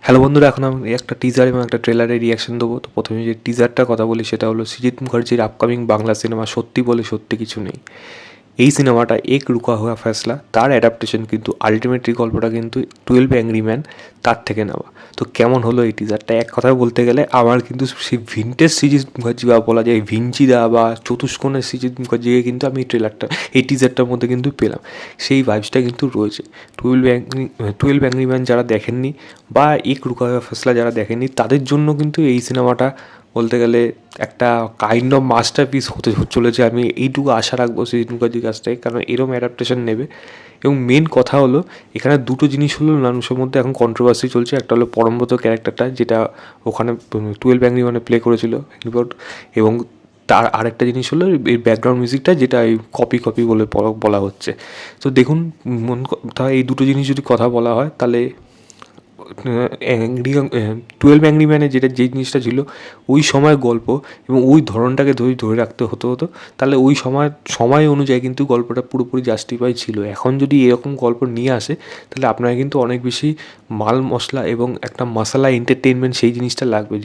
Hello বন্ধুরা, এখন আমি একটা টিজার এবং একটা ট্রেলারের রিয়াকশন দেবো। তো প্রথমে যে টিজারটার কথা বলি সেটা হলো সৃজিত মুখার্জির আপকামিং বাংলা সিনেমা সত্যি বলে সত্যি কিছু নেই। এই সিনেমাটা এক রুকা হুয়া ফ্যাসলা, তার অ্যাডাপ্টেশন কিন্তু আলটিমেটলি গল্পটা কিন্তু 12 অ্যাংরি ম্যান তার থেকে নেওয়া। তো কেমন হলো এই টিজারটা? এক কথায় বলতে গেলে আমার কিন্তু সেই ভিনটেজ সৃজিত মুখার্জি বা বলা যায় ভিঞ্চিদা বা চতুষ্কোণের সৃজিত মুখার্জিকে কিন্তু আমি এই টিজারটার মধ্যে কিন্তু পেলাম। সেই ভাইবসটা কিন্তু রয়েছে। 12 অ্যাংরি ম্যান যারা দেখেননি বা এক রুকা হুয়া ফ্যাসলা যারা দেখেননি তাদের জন্য কিন্তু এই সিনেমাটা বলতে গেলে একটা কাইন্ড অফ মাস্টারপিস হতে চলেছে। আমি এইটুকু আশা রাখবো সৃজিত মুখার্জির কাছ থেকে, কারণ এরম অ্যাডাপ্টেশন নেবে। এবং মেন কথা হলো এখানে দুটো জিনিস হলো মানুষের মধ্যে এখন কন্ট্রোভার্সি চলছে। একটা হলো পরমব্রত ক্যারেক্টারটা, যেটা ওখানে 12 অ্যাংরি ম্যানে প্লে করেছিল এবং তার আরেকটা জিনিস হলো এই ব্যাকগ্রাউন্ড মিউজিকটা, যেটা এই কপি বলে বলা হচ্ছে। তো দেখুন, কথা এই দুটো জিনিস যদি কথা বলা হয় তাহলে অ্যাংরি 12 অ্যাংরি ম্যানে যে জিনিসটা ছিল ওই সময়ের গল্প এবং ওই ধরনটাকে ধরে রাখতে হতো, তাহলে ওই সময় অনুযায়ী কিন্তু গল্পটা পুরোপুরি জাস্টিফাই ছিল। এখন যদি এরকম গল্প নিয়ে আসে তাহলে আপনার কিন্তু অনেক বেশি মাল মশলা এবং একটা মশালা এন্টারটেনমেন্ট সেই জিনিসটা লাগবে,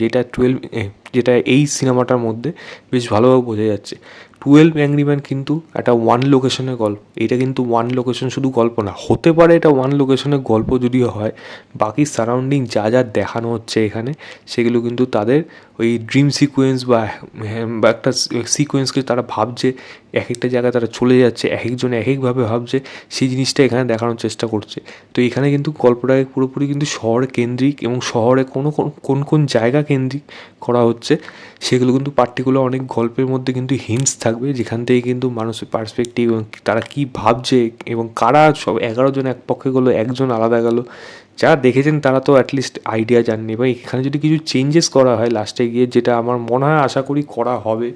যেটা এই সিনেমাটার মধ্যে বেশ ভালোভাবে বোঝা যাচ্ছে। 12 অ্যাংরি ম্যান কিন্তু একটা ওয়ান লোকেশনের গল্প। এটা কিন্তু ওয়ান লোকেশন শুধু গল্প না, হতে পারে এটা ওয়ান লোকেশনের গল্প যদিও হয়, বাকি সারাউন্ডিং যা যা দেখানো হচ্ছে এখানে সেগুলো কিন্তু তাদের ওই ড্রিম সিকোয়েন্স বা একটা সিকোয়েন্সকে তারা ভাবছে, এক একটা জায়গায় তারা চলে যাচ্ছে, এক একজন এক একভাবে ভাবছে, সেই জিনিসটা এখানে দেখানোর চেষ্টা করছে। তো এখানে কিন্তু গল্পটাকে পুরোপুরি কিন্তু শহর কেন্দ্রিক এবং শহরে কোন জায়গা কেন্দ্রিক করা হচ্ছে সেগুলো কিন্তু পার্টিকুলার অনেক গল্পের মধ্যে কিন্তু হিন্টস থাকবে, যেখান থেকে কিন্তু মানুষের পার্সপেক্টিভ এবং তারা কী ভাবছে এবং কারা সব 11 জন এক পক্ষে গেলো, একজন আলাদা গেল, যারা দেখেছেন তারা তো অ্যাটলিস্ট আইডিয়া জাননি। বা এখানে যদি কিছু চেঞ্জেস করা হয় লাস্টে গিয়ে, যেটা আমার মনে হয় আশা করি করা হবে,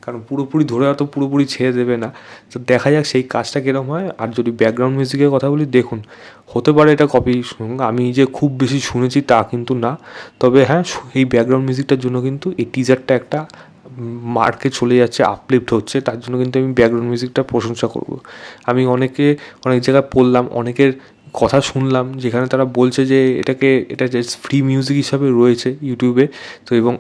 কারণ পুরোপুরি ধরে হয়তো পুরোপুরি ছেড়ে দেবে না। তো দেখা যাক সেই কাজটা কীরকম হয়। আর যদি ব্যাকগ্রাউন্ড মিউজিকের কথা বলি, দেখুন হতে পারে এটা কপি, আমি যে খুব বেশি শুনেছি তা কিন্তু না। তবে হ্যাঁ, এই ব্যাকগ্রাউন্ড মিউজিকটার জন্য কিন্তু এই টিজারটা একটা মার্কে চলে যাচ্ছে, আপলিফ্ট হচ্ছে, তার জন্য কিন্তু আমি ব্যাকগ্রাউন্ড মিউজিকটা প্রশংসা করব। আমি অনেক জায়গায় পড়লাম, অনেকের কথা শুনলাম, যেখানে তারা বলছে যে এটা জাস্ট ফ্রি মিউজিক হিসাবে রয়েছে ইউটিউবে। তো এবং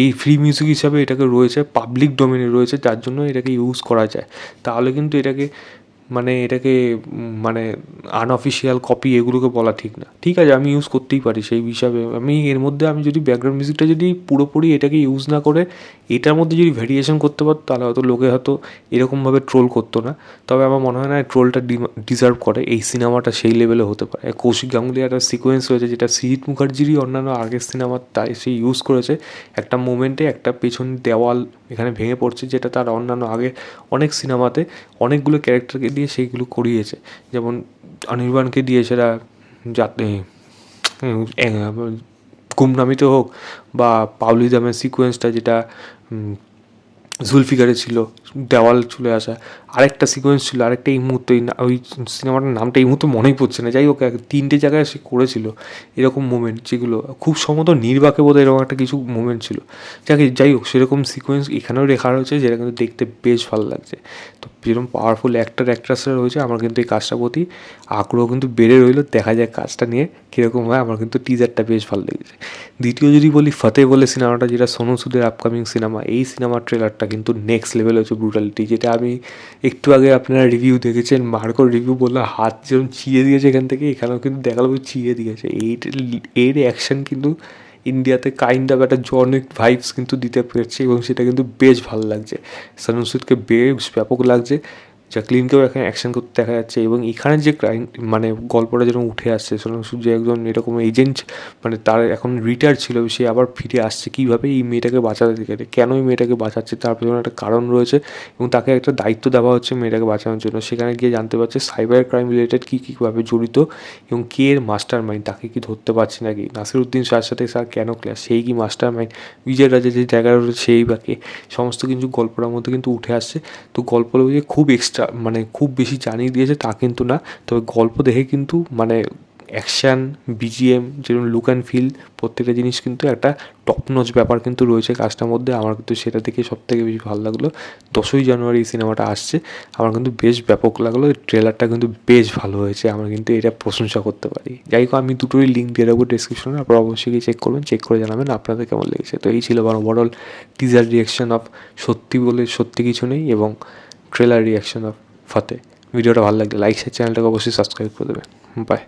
এই ফ্রি মিউজিক হিসাবে এটাকে রয়েছে, পাবলিক ডোমেনে রয়েছে, যার জন্য এটাকে ইউজ করা যায়। তাহলে কিন্তু এটাকে আনঅফিসিয়াল কপি এগুলোকে বলা ঠিক না। ঠিক আছে, আমি ইউজ করতেই পারি সেই হিসাবে। এর মধ্যে আমি যদি ব্যাকগ্রাউন্ড মিউজিকটা যদি পুরোপুরি এটাকে ইউজ না করে এটার মধ্যে যদি ভেরিয়েশন করতে পারতো, তাহলে হয়তো লোকে হয়তো এরকমভাবে ট্রোল করতো না। তবে আমার মনে হয় না ট্রোলটা ডিজার্ভ করে। এই সিনেমাটা সেই লেভেলে হতে পারে। কৌশিক গাঙ্গুলি একটা সিকোয়েন্স রয়েছে, যেটা সৃজিত মুখার্জিরই অন্যান্য আগের সিনেমার তাই সে ইউজ করেছে। একটা মোমেন্টে একটা পেছন দেওয়াল এখানে ভেঙে পড়ছে, যেটা তার অন্যান্য আগে অনেক সিনেমাতে অনেকগুলো ক্যারেক্টারকে দিয়ে সেইগুলো করিয়েছে। যেমন অনির্বাণকে দিয়ে সেটা যাতে গুমনামিতে হোক, বা পাওলি দামের সিকোয়েন্সটা যেটা জুলফিকারে ছিল, দেওয়াল চলে আসা। আরেকটা সিকোয়েন্স ছিল, আরেকটা এই মুহূর্তে ওই সিনেমাটার নামটা এই মুহূর্তে মনেই পড়ছে না। যাই হোক, 3টে জায়গায় সে করেছিল এরকম মোমেন্ট, যেগুলো খুব সম্ভবত নির্বাকে বোধহয় এরকম একটা কিছু মোমেন্ট ছিল। যাই হোক, সেরকম সিকোয়েন্স এখানেও রেখা রয়েছে, যেটা কিন্তু দেখতে বেশ ভালো লাগছে। তো যেরকম পাওয়ারফুল অ্যাক্ট্রেসরা রয়েছে, আমার কিন্তু এই কাজটার প্রতি আগ্রহ কিন্তু বেড়ে রইল। দেখা যায় কাজটা নিয়ে কীরকম হয়। আমার কিন্তু টিজারটা বেশ ভালো লেগেছে। দ্বিতীয় যদি বলি, ফতেহ বলে সিনেমাটা, যেটা সোনু সুদের আপকামিং সিনেমা, এই সিনেমার ট্রেলারটা কিন্তু নেক্সট লেভেল হচ্ছে ব্রুটালিটি। যেটা আমি একটু আগে আপনারা রিভিউ দেখেছেন, মার্কোর রিভিউ বললো হাত যেরকম চিয়ে দিয়েছে এখান থেকে, এখানেও কিন্তু দেখালো চিয়ে দিয়েছে। এর অ্যাকশন কিন্তু ইন্ডিয়াতে কাইন্ড অফ একটা জনিক ভাইবস কিন্তু দিতে পেরেছে, এবং সেটা কিন্তু বেশ ভালো লাগছে। সোনু সুদকে বেশ ব্যাপক লাগছে। জ্যাকলিনকেও এখানে অ্যাকশন করতে দেখা যাচ্ছে, এবং এখানে যে ক্রাইম গল্পটা যেরকম উঠে আসছে, সোনু সুদ যে একজন এরকম এজেন্ট, তার এখন রিটায়ার ছিল, সে আবার ফিরে আসছে কীভাবে এই মেয়েটাকে বাঁচাতে গেলে, কেন এই মেয়েটাকে বাঁচাচ্ছে তার পেছনে একটা কারণ রয়েছে, এবং তাকে একটা দায়িত্ব দেওয়া হচ্ছে মেয়েটাকে বাঁচানোর জন্য। সেখানে গিয়ে জানতে পারছে সাইবার ক্রাইম রিলেটেড কীভাবে জড়িত, এবং কে এর মাস্টার মাইন্ড, তাকে কি ধরতে পারছে নাকি, নাসিরুদ্দিন শাহর সাথে স্যার কেন ক্লাস, সেই কি মাস্টার মাইন্ড, বিজয় রাজা যে জায়গায় রয়েছে সেই বা কে, সমস্ত কিছু গল্পটার মধ্যে কিন্তু উঠে আসছে। তো গল্পটা খুব এক্সট্রা, খুব বেশি জানিয়ে দিয়েছে তা কিন্তু না, তবে গল্প দেখে কিন্তু অ্যাকশান, বিজিএম, যেরকম লুক অ্যান্ড ফিল, প্রত্যেকটা জিনিস কিন্তু একটা টপ নচ ব্যাপার কিন্তু রয়েছে কাজটার মধ্যে। আমার কিন্তু সেটা দেখে সবথেকে বেশি ভালো লাগলো। 10ই জানুয়ারি এই সিনেমাটা আসছে, আমার কিন্তু বেশ ব্যাপক লাগলো। ট্রেলারটা কিন্তু বেশ ভালো হয়েছে, আমরা কিন্তু এটা প্রশংসা করতে পারি। যাই হোক, আমি দুটোরই লিঙ্ক দিয়ে দেবো ডেসক্রিপশনে, আপনারা অবশ্যই গিয়ে চেক করবেন, চেক করে জানাবেন আপনাদের কেমন লেগেছে। তো এই ছিল আমার ওভারঅল টিজার রিয়াকশন অফ সত্যি বলে সত্যি কিছু নেই এবং ট্রেলার রিয়াকশন অফ ফাতে। ভিডিওটা ভালো লাগলে লাইক চ্যানেলটাকে অবশ্যই সাবস্ক্রাইব করে দেবেন। বাই।